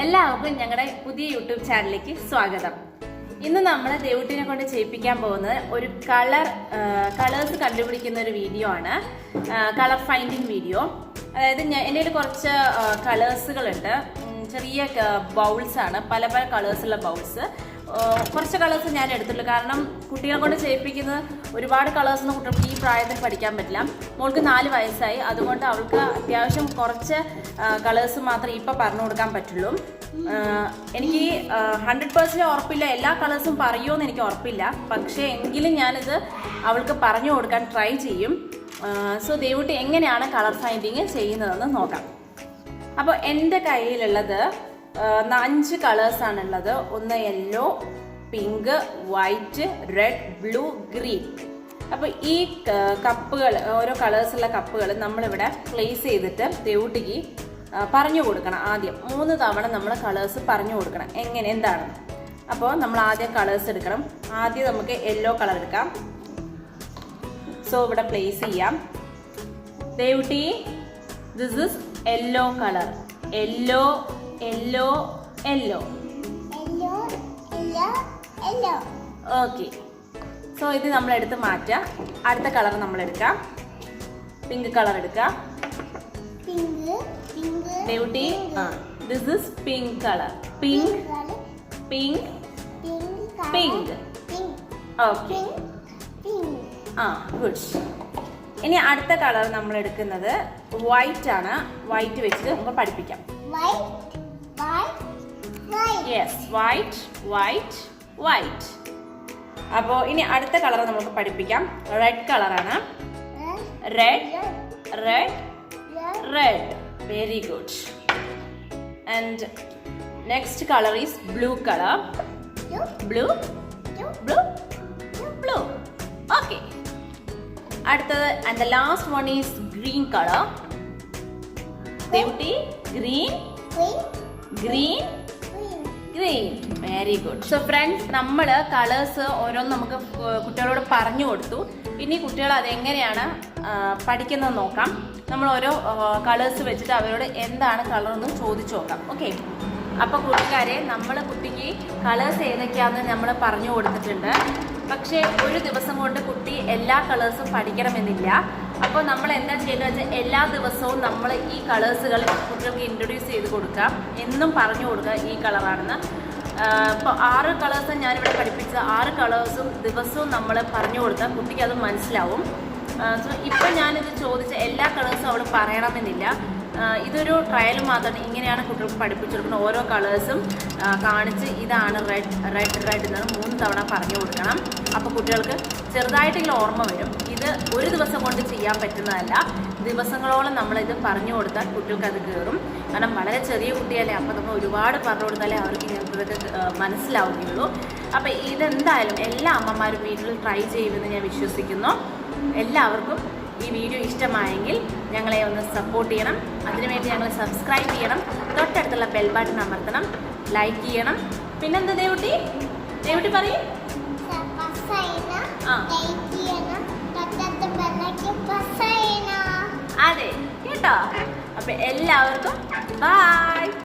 എല്ലാവർക്കും ഞങ്ങളുടെ പുതിയ യൂട്യൂബ് ചാനലിലേക്ക് സ്വാഗതം. ഇന്ന് നമ്മൾ ദേവുട്ടിനെ കൊണ്ട് ചെയ്യിപ്പിക്കാൻ പോകുന്നത് ഒരു കളേഴ്സ് കണ്ടുപിടിക്കുന്ന ഒരു വീഡിയോ ആണ്. Colour finding video. അതായത് എൻ്റെ കയ്യിൽ കുറച്ച് കളേഴ്സുകളുണ്ട്. ചെറിയ ബൗൾസ് ആണ്, പല പല കളേഴ്സുള്ള ബൗൾസ്. കുറച്ച് കളേഴ്സ് ഞാൻ എടുത്തിട്ടുള്ളൂ, കാരണം കുട്ടികളെ കൊണ്ട് ചെയ്യിപ്പിക്കുന്നത് ഒരുപാട് കളേഴ്സൊന്നും കുട്ടികൾക്ക് ഈ പ്രായത്തിൽ പഠിക്കാൻ പറ്റില്ല. മോൾക്ക് 4 വയസ്സായി, അതുകൊണ്ട് അവൾക്ക് അത്യാവശ്യം കുറച്ച് കളേഴ്സ് മാത്രമേ ഇപ്പം പറഞ്ഞു കൊടുക്കാൻ പറ്റുള്ളൂ. എനിക്ക് 100% ഉറപ്പില്ല, എല്ലാ കളേഴ്സും പറയുമോ എന്ന് എനിക്ക് ഉറപ്പില്ല. പക്ഷേ എങ്കിലും ഞാനിത് അവൾക്ക് പറഞ്ഞു കൊടുക്കാൻ ട്രൈ ചെയ്യും. സോ ദേവുട്ടി എങ്ങനെയാണ് കളർ ഫൈൻഡിങ് ചെയ്യുന്നതെന്ന് നോക്കാം. അപ്പോൾ എൻ്റെ കയ്യിലുള്ളത് 5 കളേഴ്സാണുള്ളത്. ഒന്ന് yellow, pink, white, red, blue, green. അപ്പോൾ ഈ കപ്പുകൾ, ഓരോ കളേഴ്സുള്ള കപ്പുകൾ നമ്മളിവിടെ പ്ലേസ് ചെയ്തിട്ട് ദേവുട്ടിക്ക് പറഞ്ഞു കൊടുക്കണം. ആദ്യം 3 തവണ നമ്മൾ കളേഴ്സ് പറഞ്ഞു കൊടുക്കണം എന്താണ്. അപ്പോൾ നമ്മൾ ആദ്യം കളേഴ്സ് എടുക്കണം. ആദ്യം നമുക്ക് യെല്ലോ കളർ എടുക്കാം. സോ ഇവിടെ പ്ലേസ് ചെയ്യാം. Devutty, this is yellow colour. Yellow yellow yellow okay. So ഇത് നമ്മൾ എടുത്ത് മാറ്റാം. അടുത്ത കളർ നമ്മൾ എടുക്കാം. പിങ്ക് കളർ എടുക്കാം. Devutty, this is pink colour. Pink pink pink okay. Good. ഇനി അടുത്ത കളർ നമ്മൾ എടുക്കുന്നത് വൈറ്റ് ആണ്. വൈറ്റ് വെച്ചിട്ട് നമുക്ക് പഠിപ്പിക്കാം. Yes, white white white. അപ്പോൾ ഇനി അടുത്ത കളർ നമുക്ക് പഠിപ്പിക്കാം. റെഡ് കളറാണ്. Red red red. Very good. And next colour is blue colour. Blue blue blue okay. അടുത്തത് and the last one is green colour. Devutty, green green green. Very good. So friends, നമ്മൾ colours ഓരോന്ന് നമുക്ക് കുട്ടികളോട് പറഞ്ഞു കൊടുത്തു. ഇനി കുട്ടികൾ അതെങ്ങനെയാണ് പഠിക്കുന്നത് നോക്കാം. നമ്മൾ ഓരോ കളേഴ്സ് വെച്ചിട്ട് അവരോട് എന്താണ് കളർ എന്ന് ചോദിച്ചു നോക്കാം. ഓക്കെ. അപ്പോൾ കൂട്ടുകാരെ, നമ്മൾ കുട്ടിക്ക് കളേഴ്സ് ഏതൊക്കെയാണെന്ന് നമ്മൾ പറഞ്ഞു കൊടുത്തിട്ടുണ്ട്. പക്ഷേ ഒരു ദിവസം കൊണ്ട് കുട്ടി എല്ലാ കളേഴ്സും പഠിക്കണമെന്നില്ല. അപ്പോൾ നമ്മൾ എന്താ ചെയ്യുന്നത് വെച്ചാൽ എല്ലാ ദിവസവും നമ്മൾ ഈ കളേഴ്സുകൾ കുട്ടികൾക്ക് ഇൻട്രൊഡ്യൂസ് ചെയ്ത് കൊടുക്കാം. എന്നും പറഞ്ഞു കൊടുക്കുക ഈ കളറാണെന്ന്. ഇപ്പോൾ 6 കളേഴ്സ് ഞാനിവിടെ പഠിപ്പിച്ച 6 കളേഴ്സും ദിവസവും നമ്മൾ പറഞ്ഞു കൊടുത്താൽ കുട്ടിക്ക് അത് മനസ്സിലാവും. സോ ഇപ്പം ഞാനിത് ചോദിച്ച എല്ലാ കളേഴ്സും അവൾ പറയണമെന്നില്ല. ഇതൊരു ട്രയൽ മാത്രമാണ്. ഇങ്ങനെയാണ് കുട്ടികൾക്ക് പഠിപ്പിച്ചു കൊടുക്കുന്നത്. ഓരോ കളേഴ്സും കാണിച്ച് ഇതാണ് റെഡ് റെഡ് റെഡ് എന്നത് 3 തവണ പറഞ്ഞു കൊടുക്കണം. അപ്പോൾ കുട്ടികൾക്ക് ചെറുതായിട്ടെങ്കിലും ഓർമ്മ വരും. ഇത് ഒരു ദിവസം കൊണ്ട് ചെയ്യാൻ പറ്റുന്നതല്ല. ദിവസങ്ങളോളം നമ്മളിത് പറഞ്ഞു കൊടുത്താൽ കുട്ടികൾക്ക് അത് കയറും. കാരണം വളരെ ചെറിയ കുട്ടിയല്ലേ, അപ്പോൾ നമ്മൾ ഒരുപാട് പറഞ്ഞു കൊടുത്താലേ അവർക്ക് ഇങ്ങനത്തെ മനസ്സിലാവുകയുള്ളൂ. അപ്പോൾ ഇതെന്തായാലും എല്ലാ അമ്മമാരും വീട്ടിൽ ട്രൈ ചെയ്യുമെന്ന് ഞാൻ വിശ്വസിക്കുന്നു. എല്ലാവർക്കും ഈ വീഡിയോ ഇഷ്ടമായെങ്കിൽ ഞങ്ങളെ ഒന്ന് സപ്പോർട്ട് ചെയ്യണം. അതിനുവേണ്ടി ഞങ്ങൾ സബ്സ്ക്രൈബ് ചെയ്യണം. തൊട്ടടുത്തുള്ള ബെൽ ബട്ടൺ അമർത്തണം. ലൈക്ക് ചെയ്യണം. പിന്നെന്താ ദേവുട്ടി? ദേവുട്ടി പറയും. അതെ കേട്ടോ. അപ്പൊ എല്ലാവർക്കും ബൈ.